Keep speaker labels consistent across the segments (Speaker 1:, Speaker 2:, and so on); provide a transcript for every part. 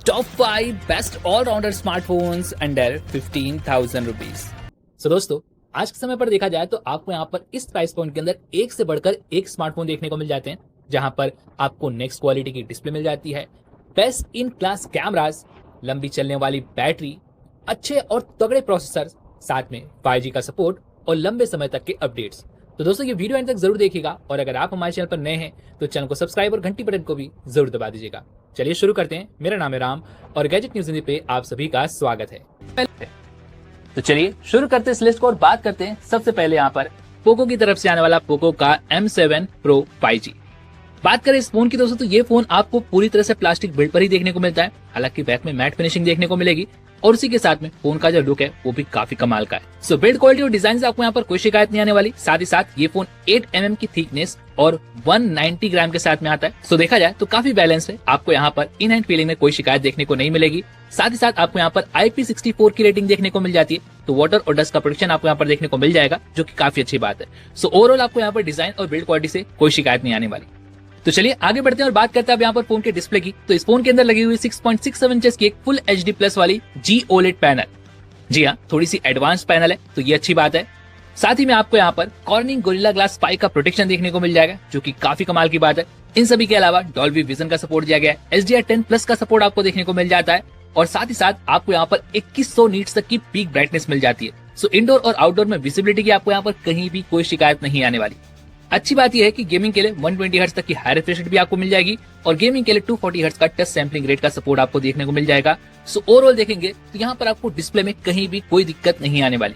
Speaker 1: Top 5 best allrounder smartphones under 15,000 rupees. So दोस्तों, आज के समय पर देखा जाए तो आपको यहाँ पर इस प्राइस पॉइंट के अंदर एक से बढ़कर एक स्मार्टफोन देखने को मिल जाते हैं, जहां पर आपको नेक्स्ट क्वालिटी की डिस्प्ले मिल जाती है, बेस्ट इन क्लास कैमराज, लंबी चलने वाली बैटरी, अच्छे और तगड़े प्रोसेसर, साथ में 5G का सपोर्ट और लंबे समय तक के अपडेट्स। तो दोस्तों, ये वीडियो एंड तक जरूर देखिएगा और अगर आप हमारे चैनल पर नए हैं तो चैनल को सब्सक्राइब और घंटी बटन को भी जरूर दबा दीजिएगा। चलिए शुरू करते हैं। मेरा नाम है राम और गैजेट न्यूज हिंदी पे आप सभी का स्वागत है। तो चलिए शुरू करते हैं इस लिस्ट को और बात करते हैं सबसे पहले यहाँ पर पोको की तरफ से आने वाला पोको का M7 Pro 5G। बात करें इस फोन की दोस्तों, तो ये फोन आपको पूरी तरह से प्लास्टिक बिल्ड पर ही देखने को मिलता है। हालांकि बैक में मैट फिनिशिंग देखने को मिलेगी और उसी के साथ में फोन का जो लुक है वो भी काफी कमाल का है। सो बिल्ड क्वालिटी और डिजाइन से आपको यहाँ पर कोई शिकायत नहीं आने वाली। साथ ही साथ ये फोन 8 mm की थिकनेस और 190 ग्राम के साथ में आता है। सो देखा जाए तो काफी बैलेंस है। आपको यहाँ पर इन हैंड फीलिंग में कोई शिकायत देखने को नहीं मिलेगी। साथ ही साथ आपको यहाँ पर IP64 की रेटिंग देखने को मिल जाती है, तो वाटर और डस्ट का प्रोटेक्शन आपको यहाँ पर देखने को मिल जाएगा, जो कि काफी अच्छी बात है। सो ओवरऑल आपको यहाँ पर डिजाइन और बिल्ड क्वालिटी से कोई शिकायत नहीं आने वाली। तो चलिए आगे बढ़ते हैं और बात करते हैं अब यहाँ पर फोन के डिस्प्ले की। तो इस फोन के अंदर लगी हुई 6.67 इंचेस की एक फुल HD प्लस वाली G OLED पैनल। जी हाँ, थोड़ी सी एडवांस पैनल है, तो ये अच्छी बात है। साथ ही में आपको यहाँ पर कॉर्निंग गोरिल्ला ग्लास 5 का प्रोटेक्शन देखने को मिल जाएगा, जो कि काफी कमाल की बात है। इन सभी के अलावा डॉल्बी विजन का सपोर्ट दिया गया है, HDR10+ का सपोर्ट आपको देखने को मिल जाता है और साथ ही साथ आपको यहाँ पर 2100 नीट्स तक की पीक ब्राइटनेस मिल जाती है। सो इंडोर और आउटडोर में विजिबिलिटी की आपको यहाँ पर कहीं भी कोई शिकायत नहीं आने वाली। अच्छी बात यह है कि गेमिंग के लिए 120 हर्ट्ज तक की हाई रिफ्रेश रेट भी आपको मिल जाएगी और गेमिंग के लिए 240 हर्ट्ज का टच सैंपलिंग रेट का सपोर्ट आपको देखने को मिल जाएगा। सो ओवरऑल देखेंगे तो यहाँ पर आपको डिस्प्ले में कहीं भी कोई दिक्कत नहीं आने वाली।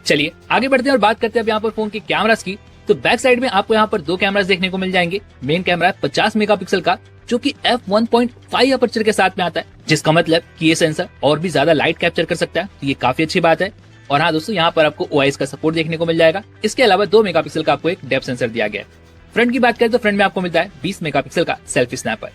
Speaker 1: चलिए आगे बढ़ते हैं और बात करते हैं अब यहाँ पर फोन के कैमरास की। तो बैक साइड में आपको यहाँ पर दो कैमरास देखने को मिल जाएंगे। मेन कैमरा है 50 मेगापिक्सल का, जो कि f1.5 अपर्चर के साथ में आता है, जिसका मतलब कि ये सेंसर और भी ज्यादा लाइट कैप्चर कर सकता है, तो ये काफी अच्छी बात है। और हाँ दोस्तों, यहाँ पर आपको OIS का सपोर्ट देखने को मिल जाएगा। इसके अलावा 2 मेगापिक्सल का आपको एक डेप्थ सेंसर दिया गया है। फ्रंट की बात करें तो फ्रंट में आपको मिलता है 20 मेगापिक्सल का सेल्फी स्नैपर।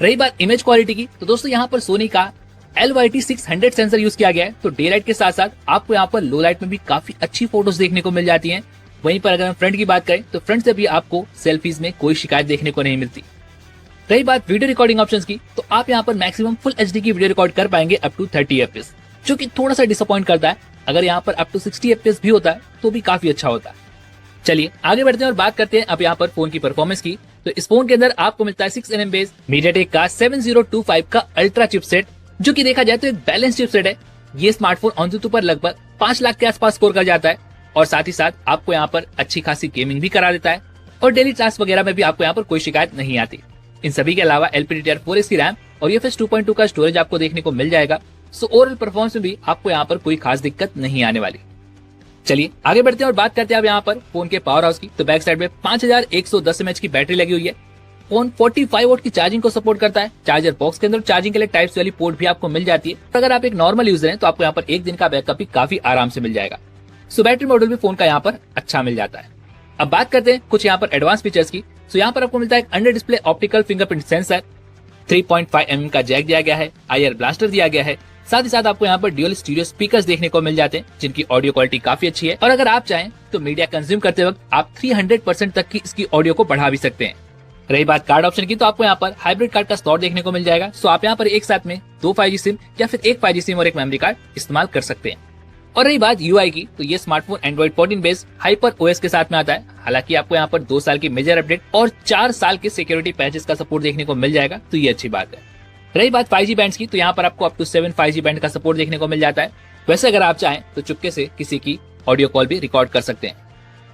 Speaker 1: रही बात इमेज क्वालिटी की, तो दोस्तों यहाँ पर सोनी का LYT600 सेंसर यूज किया गया है, तो डे लाइट के साथ साथ आपको यहाँ पर लो लाइट में भी काफी अच्छी फोटोज देखने को मिल जाती है। वहीं पर अगर हम फ्रंट की बात करें तो फ्रंट से भी आपको सेल्फीज में कोई शिकायत देखने को नहीं मिलती। रही बात वीडियो रिकॉर्डिंग ऑप्शंस की, तो आप यहाँ पर मैक्सिमम फुल HD की वीडियो रिकॉर्ड कर पाएंगे अप टू 30 FPS, जो कि थोड़ा सा डिसअपॉइंट करता है। अगर यहाँ पर अप टू 60 FPS भी होता है तो भी काफी अच्छा होता है। चलिए आगे बढ़ते हैं और बात करते हैं अब यहाँ पर फोन की परफॉर्मेंस की। तो इस फोन के अंदर आपको मिलता है 6 nm बेस MediaTek का 7025 का अल्ट्रा चिपसेट, जो कि देखा जाए तो एक बैलेंस चिपसेट है। ये स्मार्टफोन AnTuTu पर लगभग 5 लाख के आसपास स्कोर कर जाता है और साथ ही साथ आपको यहाँ पर अच्छी खासी गेमिंग भी करा देता है और डेली टास्क वगैरह में भी आपको यहाँ पर कोई शिकायत नहीं आती। इन सभी के अलावा LPDDR4 की रैम और UFS 2.2 का स्टोरेज आपको देखने को मिल जाएगा। सो ओवरऑल परफॉर्मेंस में भी आपको यहाँ पर कोई खास दिक्कत नहीं आने वाली। चलिए आगे बढ़ते हैं और बात करते हैं अब यहाँ पर फोन के पावर हाउस की। तो बैक साइड में 5110 mAh की बैटरी लगी हुई है। फोन 45 वोल्ट की चार्जिंग को सपोर्ट करता है। चार्जर बॉक्स के अंदर चार्जिंग के लिए टाइप सी वाली पोर्ट भी आपको मिल जाती है। अगर आप एक नॉर्मल यूजर हैं तो आपको यहाँ पर एक दिन का बैकअप भी काफी आराम से मिल जाएगा। सो बैटरी मॉडल भी फोन का यहाँ पर अच्छा मिल जाता है। अब बात करते हैं कुछ यहाँ पर एडवांस फीचर्स की। सो यहाँ पर आपको मिलता है एक under display optical fingerprint sensor, 3.5 mm का जैक दिया गया है, IR ब्लास्टर दिया गया है। साथ ही साथ आपको यहाँ पर ड्यूअल स्टीरियो स्पीकर्स देखने को मिल जाते हैं, जिनकी ऑडियो क्वालिटी काफी अच्छी है। और अगर आप चाहें तो मीडिया कंज्यूम करते वक्त आप 300% तक की इसकी ऑडियो को बढ़ा भी सकते हैं। रही बात कार्ड ऑप्शन की, तो आपको यहाँ पर हाइब्रिड कार्ड का स्लॉट देखने को मिल जाएगा। सो आप यहाँ पर एक साथ में 2 5G सिम या फिर एक 5G सिम और एक मेमोरी कार्ड इस्तेमाल कर सकते हैं। और रही बात UI की, तो ये smartphone Android 14 based hyper OS के साथ में आता है। हालांकि आपको यहाँ पर 2 साल की मेजर अपडेट और 4 साल के सिक्योरिटी पैचेस का सपोर्ट देखने को मिल जाएगा, तो ये अच्छी बात है। रही बात 5G बैंड्स की, तो यहाँ पर आपको अप टू 7 5G बैंड का सपोर्ट देखने को मिल जाता है। वैसे अगर आप चाहें तो चुपके से किसी की ऑडियो कॉल भी रिकॉर्ड कर सकते हैं।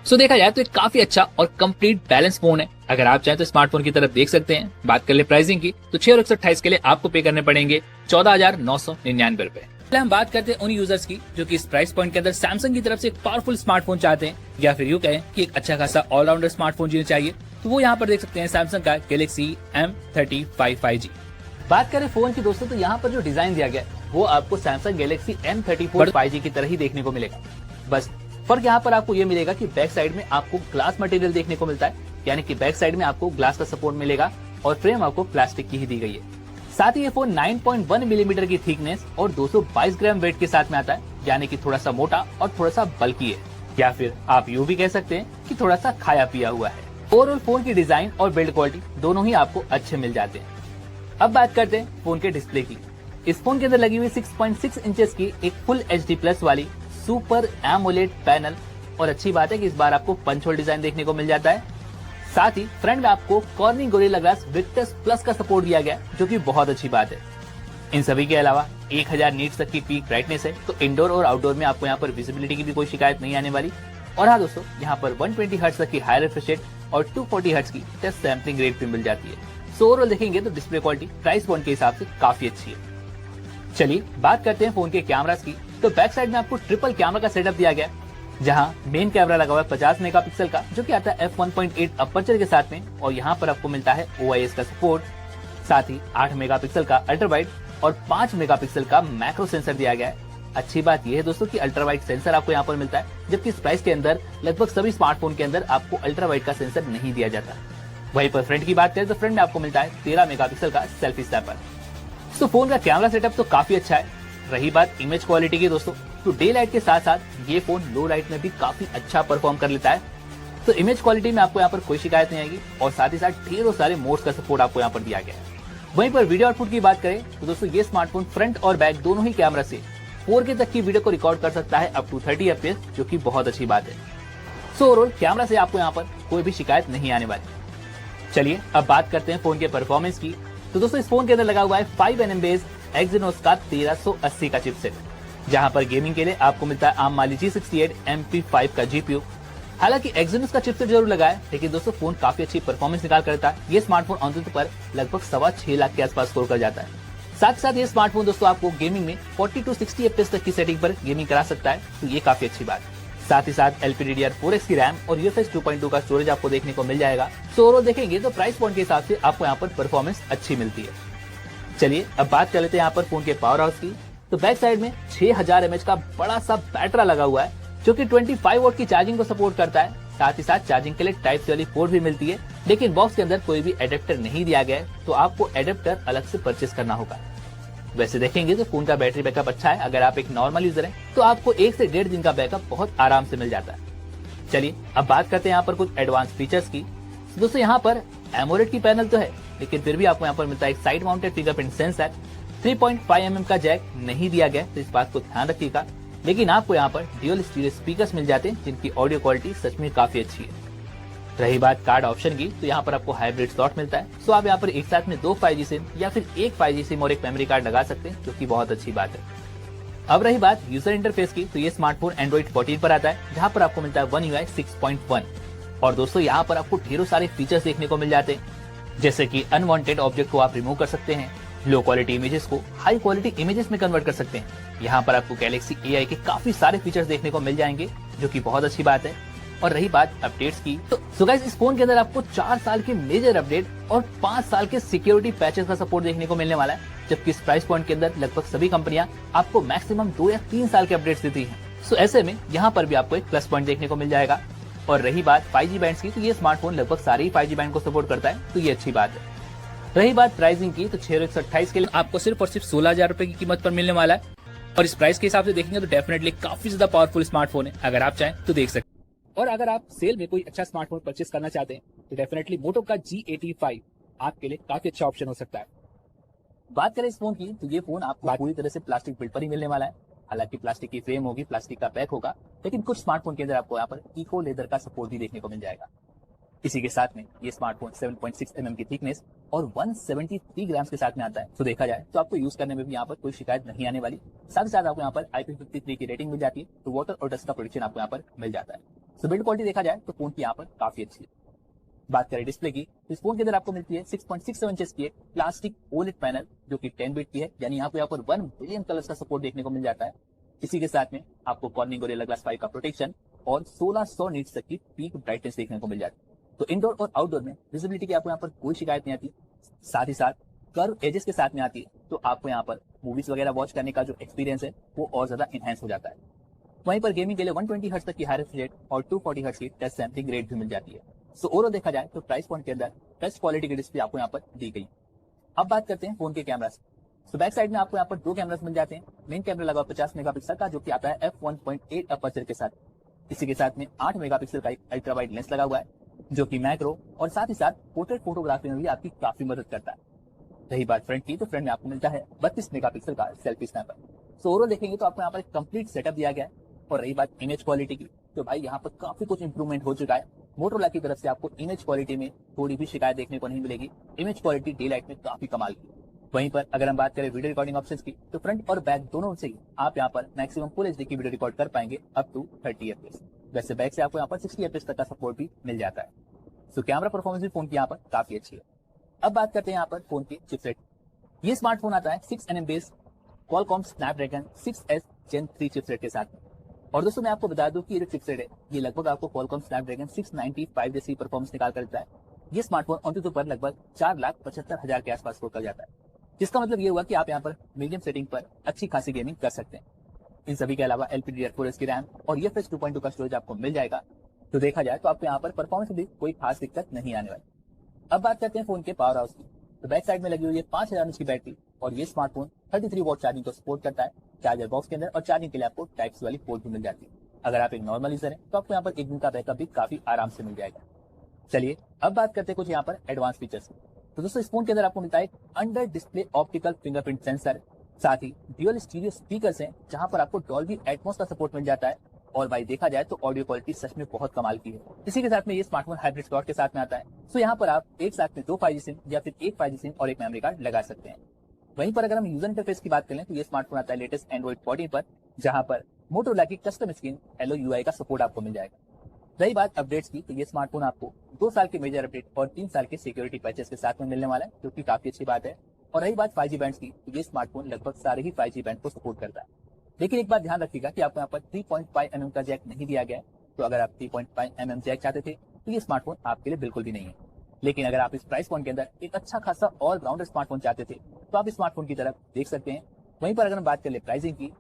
Speaker 1: सो देखा जाए तो एक काफी अच्छा और कंप्लीट बैलेंस फोन है। अगर आप चाहें तो स्मार्टफोन की तरफ देख सकते हैं। बात कर ले प्राइसिंग की, तो 6 और 128 के लिए आपको पे करने पड़ेंगे 14,999 रुपए। हम बात करते हैं उन यूजर्स की जो कि इस प्राइस पॉइंट के अंदर सैमसंग की तरफ से एक पावरफुल स्मार्टफोन चाहते हैं, या फिर यूं कहें कि एक अच्छा खासा ऑलराउंडर स्मार्टफोन जिन्हें चाहिए, तो वो यहाँ पर देख सकते हैं सैमसंग का Galaxy M35 5G। बात करें फोन की दोस्तों, तो यहाँ पर जो डिजाइन दिया गया है वो आपको सैमसंग Galaxy M34 5G की तरह ही देखने को मिलेगा। बस फर्क यहाँ पर आपको ये मिलेगा कि बैक साइड में आपको ग्लास मटेरियल देखने को मिलता है, यानी कि बैक साइड में आपको ग्लास का सपोर्ट मिलेगा और फ्रेम आपको प्लास्टिक की ही दी गई है। साथ ही ये फोन 9.1 मिलीमीटर की थिकनेस और 222 ग्राम वेट के साथ में आता है, यानी कि थोड़ा सा मोटा और थोड़ा सा बल्कि है, या फिर आप यूं भी कह सकते हैं कि थोड़ा सा खाया पिया हुआ है। ओवरऑल फोन की डिजाइन और बिल्ड क्वालिटी दोनों ही आपको अच्छे मिल जाते हैं। अब बात करते हैं फोन के डिस्प्ले की। इस फोन के अंदर लगी हुई 6.6 इंचेस की एक फुल HD प्लस वाली सुपर एमोलेड पैनल, और अच्छी बात है कि इस बार आपको पंच होल डिजाइन देखने को मिल जाता है। साथ ही फ्रंट में आपको cornering gorilla glass Victus plus का सपोर्ट दिया गया, जो कि बहुत अच्छी बात है। इन सभी के अलावा 1000 नीट्स तक की पीक ब्राइटनेस है, तो इंडोर और आउटडोर में आपको यहाँ पर विजिबिलिटी की भी कोई शिकायत नहीं आने वाली। और हाँ दोस्तों, यहाँ पर 120 हर्ट्ज तक की हाई रिफ्रेश रेट और 240 हर्ट्ज की टच सैंपलिंग रेट भी मिल जाती है। सो ओवरऑल देखेंगे तो डिस्प्ले क्वालिटी प्राइस पॉइंट के हिसाब से काफी अच्छी है। चलिए बात करते हैं फोन के कैमरास की। तो बैक साइड में आपको ट्रिपल कैमरा का सेटअप दिया गया, जहां मेन कैमरा लगा हुआ है 50 मेगापिक्सल का, जो कि आता है f1.8 अपर्चर के साथ में, और यहाँ पर आपको मिलता है OIS का सपोर्ट। साथ ही 8 मेगापिक्सल का अल्ट्रा वाइड और 5 मेगापिक्सल का मैक्रो सेंसर दिया गया है। अच्छी बात यह है दोस्तों कि अल्ट्रा वाइड सेंसर आपको यहाँ पर मिलता है, जबकि इस प्राइस के अंदर लगभग सभी स्मार्टफोन के अंदर आपको अल्ट्रा वाइड का सेंसर नहीं दिया जाता। वहीं पर फ्रंट की बात करें तो फ्रंट में आपको मिलता है 13 मेगापिक्सल का सेल्फी स्नैपर। तो फोन का कैमरा सेटअप तो काफी अच्छा है। रही बात इमेज क्वालिटी की दोस्तों, तो डे लाइट के साथ साथ ये फोन लो लाइट में भी काफी अच्छा परफॉर्म कर लेता है। तो इमेज क्वालिटी में आपको यहाँ पर कोई शिकायत नहीं आएगी, और साथ ही साथ ढेरों सारे मोड्स का सपोर्ट आपको यहाँ पर दिया गया है। वहीं पर वीडियो आउटपुट की बात करें तो दोस्तों ये स्मार्टफोन फ्रंट और बैक दोनों ही कैमरा से 4K तक की वीडियो को रिकॉर्ड कर सकता है अप टू 30 FPS, जो कि बहुत अच्छी बात है। सो ओवरऑल कैमरा से आपको यहाँ पर कोई भी शिकायत नहीं आने वाली। चलिए अब बात करते हैं फोन के परफॉर्मेंस की। तो दोस्तों इस फोन के अंदर लगा हुआ है 5nm बेस एक्सिनोस का 1380 का चिपसेट, जहां पर गेमिंग के लिए आपको मिलता है ARM Mali G68 MP5 का GPU। हालांकि एक्सिनोस का चिपसेट जरूर लगा है, लेकिन दोस्तों फोन काफी अच्छी परफॉर्मेंस निकाल करता है। ये स्मार्टफोन आमतौर पर लगभग 6.25 लाख के आसपास स्कोर कर जाता है। साथ ही साथ ये स्मार्टफोन दोस्तों आपको गेमिंग में 40 to 60 FPS तक की सेटिंग पर गेमिंग करा सकता है, तो ये काफी अच्छी बात है। साथ ही साथ LPDDR4X की रैम और UFS 2.2 का स्टोरेज आपको देखने को मिल जाएगा। सो ओवरऑल देखेंगे तो प्राइस पॉइंट के हिसाब से आपको यहाँ पर परफॉर्मेंस अच्छी मिलती है। चलिए अब बात कर लेते हैं यहाँ पर फोन के पावर हाउस की। तो बैक साइड में 6000 mAh का बड़ा सा बैटरा लगा हुआ है, जो कि 25 वोल्ट की चार्जिंग को सपोर्ट करता है। साथ ही साथ चार्जिंग के लिए टाइप C वाली पोर्ट भी मिलती है, लेकिन बॉक्स के अंदर कोई भी एडेप्टर नहीं दिया गया है, तो आपको एडेप्टर अलग से परचेस करना होगा। वैसे देखेंगे तो फोन का बैटरी बैकअप अच्छा है। अगर आप एक नॉर्मल यूजर हैं तो आपको 1 से 1.5 दिन का बैकअप बहुत आराम से मिल जाता है। चलिए अब बात करते हैं यहाँ पर कुछ एडवांस फीचर्स की। दोस्तों यहाँ पर एमोलेड की पैनल तो है, लेकिन फिर भी आपको यहाँ पर मिलता है एक side mounted fingerprint sensor. 3.5mm का जैक नहीं दिया गया, तो इस बात को ध्यान रखिएगा। लेकिन आपको यहाँ पर ड्यूल स्टीरियो स्पीकर्स मिल जाते हैं, जिनकी ऑडियो क्वालिटी सच में काफी अच्छी है। रही बात कार्ड ऑप्शन की, तो यहाँ पर आपको हाइब्रिड स्लॉट मिलता है। सो आप यहाँ पर एक साथ में 2 5G सिम या फिर एक 5G सिम और एक मेमोरी कार्ड लगा सकते हैं, जो कि बहुत अच्छी बात है। अब रही बात यूजर इंटरफेस की, तो ये स्मार्टफोन Android 14 पर आता है, जहाँ पर आपको मिलता है One UI 6.1। और दोस्तों यहाँ पर आपको ढेरों सारे फीचर्स देखने को मिल जाते हैं, जैसे कि अनवांटेड ऑब्जेक्ट को आप रिमूव कर सकते हैं, लो क्वालिटी इमेजेस को हाई क्वालिटी इमेजेस में कन्वर्ट कर सकते हैं। यहाँ पर आपको गैलेक्सी AI के काफी सारे फीचर्स देखने को मिल जाएंगे, जो कि बहुत अच्छी बात है। और रही बात अपडेट्स की, तो गाइस इस फोन के अंदर आपको 4 साल के मेजर अपडेट और 5 साल के सिक्योरिटी पैचेस का सपोर्ट देखने को मिलने वाला है, जबकि इस प्राइस पॉइंट के अंदर लगभग सभी कंपनियां आपको मैक्सिमम 2 या 3 साल के अपडेट्स देती हैं। सो ऐसे में यहाँ पर भी आपको एक प्लस पॉइंट देखने को मिल जाएगा। और रही बात 5G बैंड्स की, तो ये स्मार्टफोन लगभग सारे ही 5G बैंड को सपोर्ट करता है, तो ये अच्छी बात है। रही बात प्राइसिंग की, तो 6128 के लिए आपको सिर्फ और सिर्फ 16,000 रुपए की कीमत पर मिलने वाला है। और इस प्राइस के हिसाब से देखेंगे तो डेफिनेटली काफी ज्यादा पावरफुल स्मार्टफोन है। अगर आप चाहें तो देख सकते हैं। और अगर आप सेल में कोई अच्छा स्मार्टफोन परचेस करना चाहते हैं तो डेफिनेटली मोटो का G85 आपके लिए काफी अच्छा ऑप्शन हो सकता है। बात करें इस फोन की, तो ये फोन आपको पूरी तरह से प्लास्टिक बिल्ड पर ही मिलने वाला है। हालांकि प्लास्टिक की फ्रेम होगी, प्लास्टिक का पैक होगा, लेकिन कुछ स्मार्टफोन के अंदर आपको यहाँ पर इको लेदर का सपोर्ट भी देखने को मिल जाएगा। इसी के साथ में ये स्मार्टफोन 7.6mm की थिकनेस और 173 ग्राम्स के साथ में आता है। तो देखा जाए तो आपको यूज करने में भी यहाँ पर कोई शिकायत नहीं आने वाली। साथ ही साथ आपको यहाँ पर IP53 की रेटिंग मिल जाती है, तो वाटर और डस्ट का प्रोटेक्शन आपको यहाँ पर मिल जाता है। तो बिल्ड क्वालिटी देखा जाए तो फोन की यहाँ पर काफी अच्छी है। बात करें डिस्प्ले की, तो इस फोन के अंदर आपको मिलती है 6.67 इंचेस की एक प्लास्टिक OLED पैनल, जो कि 10 बिट की है, यानी यहाँ पर 1 बिलियन कलर्स का सपोर्ट देखने को मिल जाता है। इसी के साथ में आपको कॉर्निंग गोरिल्ला ग्लास 5 का प्रोटेक्शन और 1600 नीट्स तक की पीक ब्राइटनेस देखने को मिल जाती है। तो इंडोर और आउटडोर में विजिबिलिटी की आपको यहाँ पर कोई शिकायत नहीं आती। साथ ही साथ कर्व एजेस के साथ में आती है, तो आपको यहाँ पर मूवीज वगैरह वॉच करने का जो एक्सपीरियंस है वो और ज्यादा इनहेंस हो जाता है। वहीं पर गेमिंग के लिए 120 हर्ट्ज तक की हाई रिफ्रेश रेट और 240 हर्ट्ज की टच सैंपलिंग रेट भी मिल जाती है। सो ओवरऑल देखा जाए तो प्राइस पॉइंट के अंदर बेस्ट क्वालिटी की डिस्प्ले आपको यहाँ पर दी गई। अब बात करते हैं फोन के कैमरास। तो बैक साइड में आपको यहाँ पर 2 कैमरास मिल जाते हैं। मेन कैमरा लगा 50 मेगापिक्सल का, जो कि आता है f1.8 अपर्चर के साथ। इसी के साथ में 8 मेगापिक्सल का एक अल्ट्रा वाइड लेंस लगा हुआ है, जो कि मैक्रो और साथ ही साथ पोर्ट्रेट फोटोग्राफी में भी आपकी काफी मदद करता है। रही बात फ्रंट की, तो फ्रंट में आपको मिलता है 32 मेगापिक्सल का सेल्फी स्नैपर। सो ओवरऑल देखेंगे तो आपको यहाँ पर एक कंप्लीट सेटअप दिया गया है। और रही बात इमेज क्वालिटी की, तो भाई यहाँ पर काफी कुछ इंप्रूवमेंट हो चुका है। मोटोरोला की तरफ से आपको इमेज क्वालिटी में थोड़ी भी शिकायत देखने को नहीं मिलेगी। इमेज क्वालिटी डे लाइट में काफी कमाल की। वहीं पर अगर हम बात करें वीडियो रिकॉर्डिंग ऑप्शंस की, तो फ्रंट और बैक दोनों से ही आप यहाँ पर मैक्सिमम फुल एचडी की वीडियो रिकॉर्ड कर पाएंगे अप टू 30 एफपीएस। वैसे बैक से आपको यहाँ पर 60 एफपीएस तक का सपोर्ट भी मिल जाता है। सो कैमरा परफॉर्मेंस भी फोन की यहाँ पर काफी अच्छी है। अब बात करते हैं यहाँ पर फोन की चिपसेट। ये स्मार्टफोन आता है 6nm base Qualcomm Snapdragon 6s Gen 3 chipset के साथ में। और दोस्तों मैं आपको बता दूं कि ये जो चिपसेट है ये लगभग आपको क्वालकॉम स्नैपड्रैगन 695 जैसी परफॉर्मेंस निकाल कर देता है। ये स्मार्टफोन ऑन पर लगभग 4,75,000 के आसपास स्कोर कर जाता है, जिसका मतलब ये हुआ कि आप यहाँ पर मीडियम सेटिंग पर अच्छी खासी गेमिंग कर सकते हैं। इन सभी के अलावा LPDDR4 की रैम और UFS 2.2 का स्टोरेज आपको मिल जाएगा। तो देखा जाए तो आपको यहाँ पर परफॉर्मेंस भी कोई खास दिक्कत नहीं आने वाली। अब बात करते हैं फोन के पावर हाउस की। तो बैक साइड में लगी हुई है 5000 mAh की बैटरी और ये स्मार्टफोन 33 वॉट चार्जिंग को सपोर्ट करता है चार्जर बॉक्स के अंदर। और चार्जिंग के लिए आपको टाइप सी वाली पोर्ट भी मिल जाती है। अगर आप एक नॉर्मल यूजर हैं तो आपको यहाँ पर एक दिन का बैकअप भी काफी आराम से मिल जाएगा। चलिए अब बात करते हैं कुछ यहाँ पर एडवांस फीचर्स की। तो दोस्तों इस फोन के अंदर आपको मिलता है under display optical fingerprint sensor, साथ ही ड्यूअल स्टीरियो स्पीकर्स हैं जहां पर आपको डॉल्बी एटमॉस का सपोर्ट मिल जाता है। और भाई देखा जाए तो ऑडियो क्वालिटी सच में बहुत कमाल की है। इसी के साथ में ये स्मार्टफोन हाइब्रिड स्लॉट के साथ में आता है। सो यहाँ पर आप एक साथ में 2 5G सिम या फिर एक 5G सिम और एक मेमोरी कार्ड लगा सकते हैं। वहीं पर अगर हम यूजर इंटरफेस की बात करें तो ये स्मार्टफोन आता है लेटेस्ट एंड्रॉइड 14 पर, जहां पर मोटोरोला की कस्टम स्क्रीन हेलो UI का सपोर्ट आपको मिल जाएगा। रही बात अपडेट्स की, तो ये स्मार्टफोन आपको 2 साल के मेजर अपडेट और 3 साल के सिक्योरिटी पैचेस के साथ में मिलने वाला है, जो कि काफी अच्छी बात है। और रही बात 5G बैंड्स की, तो ये स्मार्टफोन लगभग सारे ही 5G बैंड को सपोर्ट करता है। लेकिन एक बात ध्यान रखिएगा कि आपको यहाँ पर 3.5mm का जैक नहीं दिया गया है। तो अगर आप 3.5mm जैक चाहते थे तो ये स्मार्टफोन आपके लिए बिल्कुल भी नहीं है। लेकिन अगर आप इस प्राइस पॉइंट के अंदर एक अच्छा खासा ऑलराउंडर स्मार्टफोन चाहते थे तो आप इस स्मार्टफोन की तरफ देख सकते हैं। वहीं पर अगर हम बात कर ले प्राइसिंग की,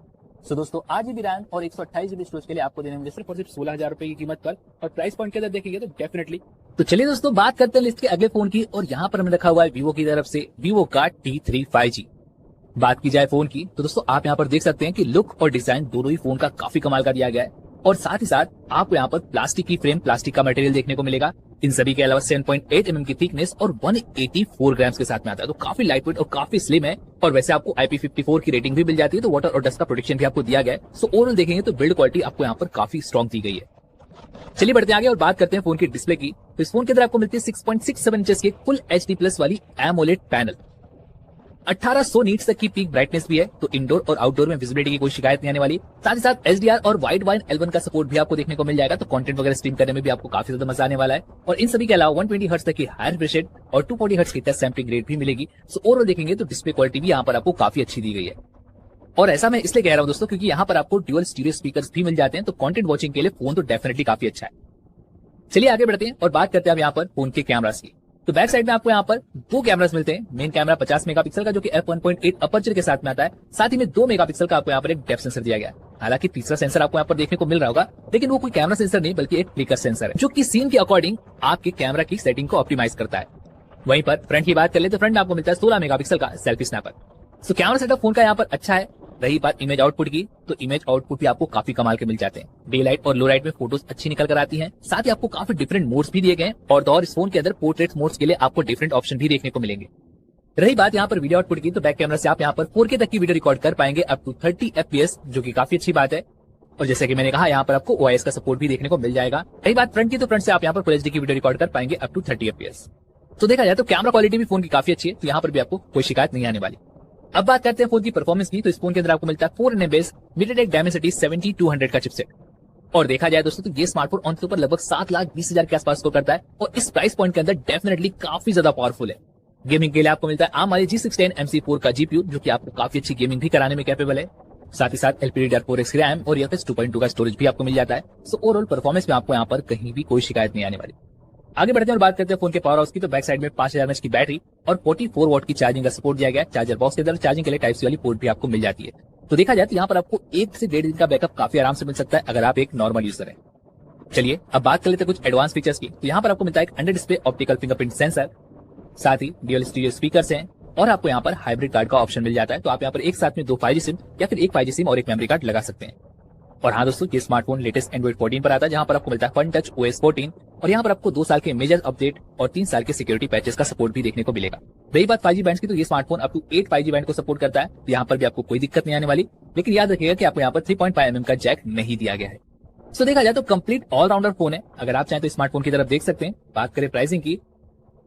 Speaker 1: तो दोस्तों 8GB रैम और 128GB स्टोरेज के लिए आपको देने होंगे सिर्फ और सिर्फ 16,000 रुपए की कीमत पर। और प्राइस पॉइंट के अंदर देखेंगे तो डेफिनेटली। तो चलिए दोस्तों बात करते हैं लिस्ट के अगले फोन की। और यहाँ पर हमने रखा हुआ है वीवो की तरफ से वीवो का T3 5G। बात की जाए फोन की, तो दोस्तों आप यहाँ पर देख सकते हैं कि लुक और डिजाइन दोनों ही फोन का काफी कमाल का दिया गया है। और साथ ही साथ आपको यहाँ पर प्लास्टिक की फ्रेम, प्लास्टिक का मटेरियल देखने को मिलेगा। इन सभी के अलावा 7.8mm की थिकनेस और 184 ग्राम्स के साथ में आता है। तो काफी लाइट वेट और काफी स्लिम है। और वैसे आपको IP54 की रेटिंग भी मिल जाती है, तो वाटर और डस्ट का प्रोटेक्शन भी आपको दिया गया है। सो ओवरऑल देखेंगे तो बिल्ड क्वालिटी आपको यहाँ पर काफी स्ट्रॉन्ग दी गई है। चलिए बढ़ते आगे और बात करते हैं फोन की डिस्प्ले की। तो इस फोन के अंदर आपको मिलती है 6.67 इंचेस की फुल HD+ वाली एमोलेड पैनल। 1800 नीट्स तक की पीक ब्राइटनेस भी है। तो इंडोर और आउटडोर में विजिबिलिटी की कोई शिकायत नहीं आने वाली। साथ ही साथ HDR और वाइड वाइन L1 का सपोर्ट भी आपको देखने को मिल जाएगा। तो कंटेंट वगैरह स्ट्रीम करने में भी आपको काफी ज्यादा मजा आने वाला है। और इन सभी के अलावा 120 हर्ट्ज तक की हायर रिफ्रेश रेट और 240 हर्ट्ज की टच सैंपलिंग रेट भी मिलेगी। सो ओवरऑल देखेंगे तो डिस्प्ले क्वालिटी भी यहाँ पर आपको काफी अच्छी दी गई है। और ऐसा मैं इसलिए कह रहा हूँ दोस्तों क्योंकि यहाँ पर आपको ड्यूअल स्टीरियो स्पीकर्स भी मिल जाते हैं। तो कंटेंट वॉचिंग के लिए फोन तो डेफिनेटली काफी अच्छा है। चलिए आगे बढ़ते हैं और बात करते हैं अब यहाँ पर फोन के कैमरास की। तो बैक साइड में आपको यहाँ पर 2 कैमरास मिलते हैं। मेन कैमरा 50 मेगापिक्सल का जो कि f1.8 अपर्चर के साथ में आता है। साथ ही में 2 मेगापिक्सल का आपको यहाँ पर एक डेप्थ सेंसर दिया गया है। हालांकि तीसरा सेंसर आपको यहाँ पर देखने को मिल रहा होगा, लेकिन वो कोई कैमरा सेंसर नहीं बल्कि एक फ्लिकर सेंसर है, जो कि सीन के अकॉर्डिंग आपके कैमरा की सेटिंग को ऑप्टिमाइज करता है। वहीं पर फ्रंट की बात कर ले तो फ्रंट आपको मिलता है 16 मेगापिक्सल का selfie snapper. So camera setup phone का यहाँ पर अच्छा है। रही बात इमेज आउटपुट की, तो इमेज आउटपुट भी आपको काफी कमाल के मिल जाते हैं। डे लाइट और लो लाइट में फोटोज अच्छी निकल कर आती हैं। साथ ही आपको काफी डिफरेंट मोड्स भी दिए गए हैं। और इस फोन के अंदर पोर्ट्रेट मोड्स के लिए आपको डिफरेंट ऑप्शन भी देखने को मिलेंगे। रही बात यहाँ पर वीडियो आउटपुट की, तो बैक कैमरा से आप यहाँ पर 4K तक की वीडियो रिकॉर्ड कर पाएंगे अप टू 30 FPS, जो कि काफी अच्छी बात है। और जैसे कि मैंने कहा यहाँ पर आपको OIS का सपोर्ट भी देखने को मिल जाएगा। रही बात फ्रंट की, तो फ्रंट से आप यहाँ पर फुल HD की वीडियो रिकॉर्ड कर पाएंगे अप टू 30 FPS। तो देखा जाए तो कैमरा क्वालिटी भी फोन की काफी अच्छी है। तो यहाँ पर भी आपको कोई शिकायत नहीं आने वाली। अब बात करते हैं फोन की परफॉर्मेंस की। तो इस फोन के अंदर आपको मिलता है 4nm बेस MediaTek Dimensity 7200 का चिपसेट। और देखा जाए दोस्तों तो ये स्मार्टफोन ऑन पर लगभग 7,20,000 के आसपास स्कोर करता है। और इस प्राइस पॉइंट के अंदर डेफिनेटली काफी ज्यादा पावरफुल है। गेमिंग के लिए आपको मिलता है ARM वाली G610 MC4 का GPU, जो कि आपको काफी अच्छी गेमिंग भी कराने में कैपेबल है। साथ ही साथ LPDDR4 की रैम और UFS 2.2 का स्टोरेज भी आपको मिल जाता है। सो ओवरऑल परफॉर्मेंस में आपको यहाँ पर कहीं भी कोई शिकायत नहीं आने वाली। आगे बढ़ते हैं और बात करते हैं फोन के पावर हाउस की। तो बैक साइड में 5000 mAh की बैटरी और 44 वॉट की चार्जिंग का सपोर्ट दिया गया है। चार्जर बॉक्स के अंदर चार्जिंग के लिए टाइप सी वाली पोर्ट भी आपको मिल जाती है। तो देखा जाए तो यहाँ पर आपको 1 से 1.5 दिन का बैकअप काफी आराम से मिल सकता है अगर आप एक नॉर्मल यूजर हैं। चलिए अब बात कर लेते हैं कुछ एडवांस फीचर्स की। तो यहाँ पर आपको मिलता है एक under display optical fingerprint sensor, साथ ही ड्यूअल स्टीरियो स्पीकर्स हैं और आपको यहाँ पर हाइब्रिड कार्ड का ऑप्शन मिल जाता है। तो आप यहाँ पर एक साथ में 2 5G सिम या फिर एक 5G सिम और एक मेमोरी कार्ड लगा सकते हैं। और हाँ दोस्तों, ये स्मार्टफोन लेटेस्ट एंड्रॉइड 14 पर आता है, जहां पर आपको मिलता है फन टच OS 14 और यहाँ पर आपको 2 साल के मेजर अपडेट और 3 साल के सिक्योरिटी पैचेस का सपोर्ट भी देखने को मिलेगा। रही बात 5G बैंड की, तो ये smartphone up to 8 5G band को सपोर्ट करता है, तो यहाँ पर भी आपको कोई दिक्कत नहीं आने वाली। लेकिन याद रखिएगा कि आपको यहाँ पर 3.5 mm का जैक नहीं दिया गया है। सो देखा जाए तो कंप्लीट ऑलराउंडर फोन है। अगर आप चाहें तो स्मार्टफोन की तरफ देख सकते हैं। बात करें प्राइसिंग की,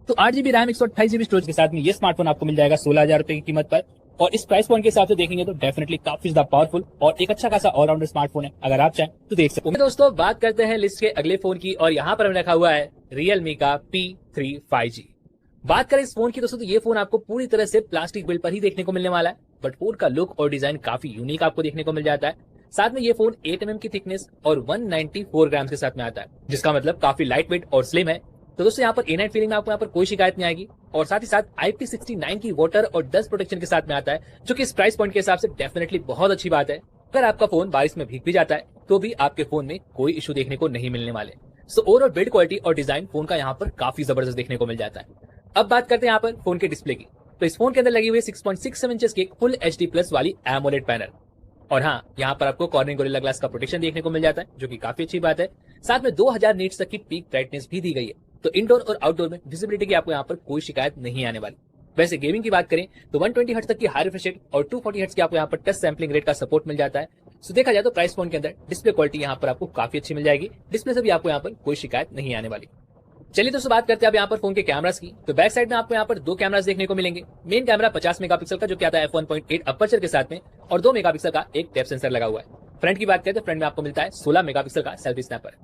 Speaker 1: तो 8GB रैम 128GB स्टोरेज के साथ में ये स्मार्टफोन आपको मिल जाएगा 16,000 रुपए की कीमत पर। और इस प्राइस पॉइंट के हिसाब से देखेंगे तो डेफिनेटली काफी ज्यादा पावरफुल और एक अच्छा खासा ऑलराउंडर स्मार्टफोन है। अगर आप चाहें तो देख सकते हैं। दोस्तों बात करते हैं लिस्ट के अगले फोन की, और यहाँ पर रखा हुआ है Realme का P3 5G। बात करें इस फोन की दोस्तों, तो ये फोन आपको पूरी तरह से प्लास्टिक बिल्ड पर ही देखने को मिलने वाला है, बट फोन का लुक और डिजाइन काफी यूनिक आपको देखने को मिल जाता है। साथ में ये फोन 8 mm की थिकनेस और 194 ग्राम के साथ में आता है, जिसका मतलब काफी लाइट वेट और स्लिम है। तो दोस्तों यहाँ पर A9 फीलिंग में आपको यहाँ पर कोई शिकायत नहीं आएगी, और साथ ही साथ IP69 की वाटर और डस्ट प्रोटेक्शन के साथ में आता है, जो कि इस प्राइस पॉइंट के हिसाब से डेफिनेटली बहुत अच्छी बात है। अगर आपका फोन बारिश में भीग भी जाता है तो भी आपके फोन में कोई इशू देखने को नहीं मिलने वाले। सो ओवरऑल बिल्ड क्वालिटी और डिजाइन फोन का यहाँ पर काफी जबरदस्त देखने को मिल जाता है। अब बात करते हैं यहाँ पर फोन के डिस्प्ले की, तो इस फोन के अंदर लगी हुई 6.67 इंचेस की फुल HD+ वाली एमोलेड पैनल, और हाँ यहाँ पर आपको कॉर्निंग गोरिल्ला ग्लास का प्रोटेक्शन देखने को मिल जाता है, जो कि काफी अच्छी बात है। साथ में 2000 नीट्स तक की पीक ब्राइटनेस भी दी गई है, तो इंडोर और आउटडोर में विजिबिलिटी की आपको यहाँ पर कोई शिकायत नहीं आने वाली। वैसे गेमिंग की बात करें तो 120 हर्ट्ज तक की हाई रिफ्रेश रेट और 240 हर्ट्ज की आपको यहाँ पर टच सैम्पलिंग रेट का सपोर्ट मिल जाता है। सो देखा जाए तो प्राइस पॉइंट के अंदर डिस्प्ले क्वालिटी यहाँ पर आपको काफी अच्छी मिल जाएगी, डिस्प्ले से भी आपको यहाँ पर कोई शिकायत नहीं आने वाली। चलिए दोस्तों बात करते हैं अब यहाँ पर फोन के कैमरास की, तो बैक साइड में आपको यहाँ पर 2 कैमरास देखने को मिलेंगे। मेन कैमरा 50 मेगापिक्सल का जो कि आता है f1.8 अपर्चर के साथ में, और 2 मेगापिक्सल का एक डेप्थ सेंसर लगा हुआ है। फ्रंट की बात करें तो फ्रंट में आपको मिलता है 16 मेगापिक्सल का selfie snapper.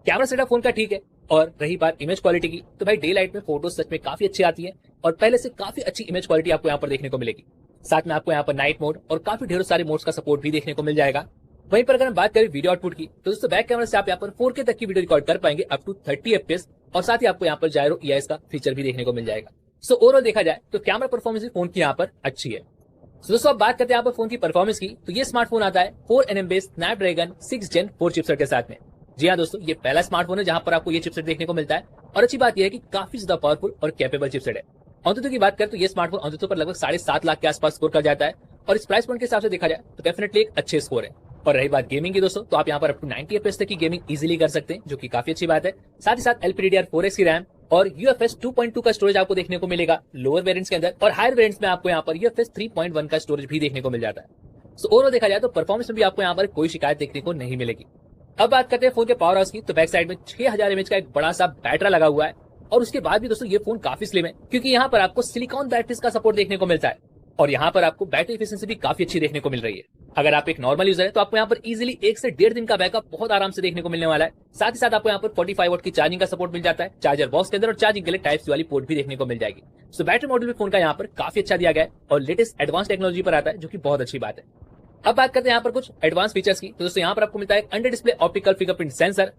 Speaker 1: Camera setup phone का ठीक है। और रही बात इमेज क्वालिटी की, तो भाई डे लाइट में फोटो सच में काफी अच्छी आती है, और पहले से काफी अच्छी इमेज क्वालिटी आपको यहाँ पर देखने को मिलेगी। साथ में आपको यहाँ पर नाइट मोड और काफी ढेरों सारे मोड्स का सपोर्ट भी देखने को मिल जाएगा। वहीं पर अगर हम बात करें वीडियो आउटपुट की, तो दोस्तों बैक कैमरा से आप यहाँ पर 4K तक की वीडियो रिकॉर्ड कर पाएंगे अप टू 30 FPS, और साथ ही आपको यहाँ पर जायरो EIS का फीचर भी देखने को मिल जाएगा। सो ओवरऑल देखा जाए तो कैमरा परफॉर्मेंस फोन की यहाँ पर अच्छी है। सो दोस्तों अब बात करते हैं यहाँ पर फोन की परफॉर्मेंस की, तो ये स्मार्टफोन आता है 4nm based Snapdragon 6 Gen 4 chipset के साथ में। जी हाँ दोस्तों, ये पहला स्मार्टफोन है जहां पर आपको ये चिपसेट देखने को मिलता है, और अच्छी बात यह है कि काफी ज्यादा पावरफुल और कैपेबल चिपसेट है। अंतुतु की बात करें तो ये स्मार्टफोन अंतुतु पर लगभग 7.5 लाख के आसपास स्कोर कर जाता है, और इस प्राइस पॉइंट के हिसाब से देखा जाए तो डेफिनेटली एक अच्छे स्कोर है। और रही बात गेमिंग की दोस्तों, तो आप यहाँ पर अप टू 90 FPS तक की गेमिंग इजीली कर सकते हैं, जो कि काफी अच्छी बात है। साथ ही साथ LPDDR4X की रैम और UFS 2.2 का स्टोरेज आपको देखने को मिलेगा लोअर वेरिएंट्स के अंदर, और हायर वेरिएंट्स में आपको यहाँ पर UFS 3.1 का स्टोरेज भी देखने को मिल जाता है। सो ओवरऑल देखा जाए तो परफॉर्मेंस में भी आपको यहाँ पर कोई शिकायत देखने को नहीं मिलेगी। अब बात करते हैं फोन के पावर हाउस की, तो बैक साइड में 6000 mAh का एक बड़ा सा बैटरा लगा हुआ है, और उसके बाद भी दोस्तों ये फोन काफी स्लिम है, क्योंकि यहाँ पर आपको सिलिकॉन बैटरीज का सपोर्ट देखने को मिलता है, और यहाँ पर आपको बैटरी एफिशिएंसी भी काफी अच्छी देखने को मिल रही है। अगर आप एक नॉर्मल यूजर है तो आपको यहाँ पर इजीली 1 से 1.5 दिन का बैकअप बहुत आराम से देखने को मिलने वाला है। साथ ही साथ आपको यहाँ पर 45 वाट की चार्जिंग का सपोर्ट मिल जाता है चार्जर बॉक्स के अंदर, और चार्जिंग के लिए टाइप सी वाली पोर्ट भी देखने को मिल जाएगी। सो बैटरी मॉडल भी फोन का यहाँ पर काफी अच्छा दिया गया है, और लेटेस्ट एडवांस टेक्नोलॉजी पर आता है, जो कि बहुत अच्छी बात है। अब बात करते हैं यहाँ पर कुछ एडवांस फीचर्स की, तो दोस्तों यहाँ पर आपको मिलता है under display optical fingerprint sensor,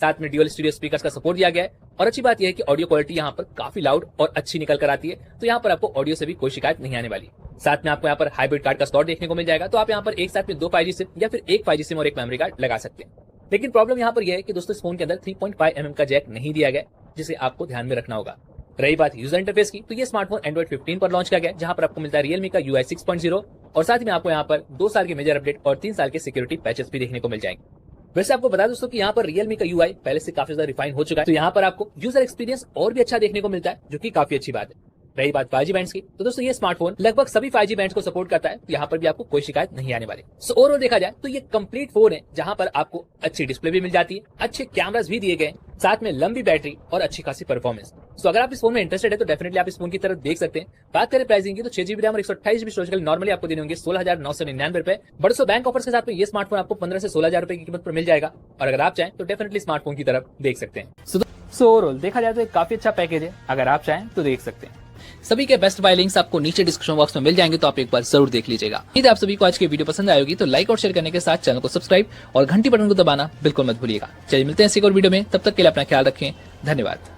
Speaker 1: साथ में ड्यूअल स्टीरियो स्पीकर्स का सपोर्ट दिया गया है, और अच्छी बात यह है कि ऑडियो क्वालिटी यहाँ पर काफी लाउड और अच्छी निकल कर आती है, तो यहाँ पर आपको ऑडियो से भी कोई शिकायत नहीं आने वाली। साथ में आपको यहाँ पर हाइब्रिड कार्ड का स्लॉट देखने को मिल जाएगा, तो आप यहाँ पर एक साथ में 2 5G सिम या फिर एक 5G सिम और एक मेमोरी कार्ड लगा सकते हैं। लेकिन प्रॉब्लम यहाँ पर यह है कि दोस्तों इस फोन के अंदर 3.5 mm का जैक नहीं दिया गया, जिसे आपको ध्यान में रखना होगा। रही बात यूजर इंटरफेस की, तो ये स्मार्टफोन एंड्रॉइड 15 पर लॉन्च किया गया, जहां पर आपको मिलता है Realme का UI 6.0, और साथ में आपको यहाँ पर 2 साल के मेजर अपडेट और 3 साल के सिक्योरिटी पैचेस भी देखने को मिल जाएंगे। वैसे आपको बता दोस्तों कि यहाँ पर Realme का UI पहले से काफी ज्यादा रिफाइन हो चुका है, तो यहाँ पर आपको यूजर एक्सपीरियंस और भी अच्छा देखने को मिलता है, जो कि काफी अच्छी बात है। रही बात 5G बैंड्स की, तो दोस्तों ये स्मार्टफोन लगभग सभी 5G बैंड्स को सपोर्ट करता है, तो यहाँ पर भी आपको कोई शिकायत नहीं आने वाली। सो ओवरऑल देखा जाए तो ये कंप्लीट फोन है, जहां पर आपको अच्छी डिस्प्ले भी मिल जाती है, अच्छे कैमरास भी दिए गए, साथ में लंबी बैटरी और अच्छी खासी परफॉर्मेंस। सो अगर आप इस फोन में इंटरेस्टेड है तो डेफिनेटली आप इस फोन की तरफ देख सकते हैं। बात करें प्राइसिंग की, तो 6GB रैम और 128GB स्टोरेज के लिए नॉर्मली आपको देने होंगे 16,999 रुपए, बट सो बैंक ऑफर्स के साथ में ये स्मार्टफोन आपको 15 से 16,000 रुपए की कीमत पर मिल जाएगा, और अगर आप चाहें तो डेफिनेटली स्मार्टफोन की तरफ देख सकते हैं। सो ओवरऑल देखा जाए तो एक काफी अच्छा पैकेज है, अगर आप चाहें तो देख सकते हैं। सभी के बेस्ट बाय लिंक्स आपको नीचे डिस्क्रिप्शन बॉक्स में मिल जाएंगे, तो आप एक बार जरूर देख लीजिएगा। यदि आप सभी को आज की वीडियो पसंद आएगी तो लाइक और शेयर करने के साथ चैनल को सब्सक्राइब और घंटी बटन को दबाना बिल्कुल मत भूलिएगा। चलिए मिलते हैं इसी और वीडियो में, तब तक के लिए अपना ख्याल रखें। धन्यवाद।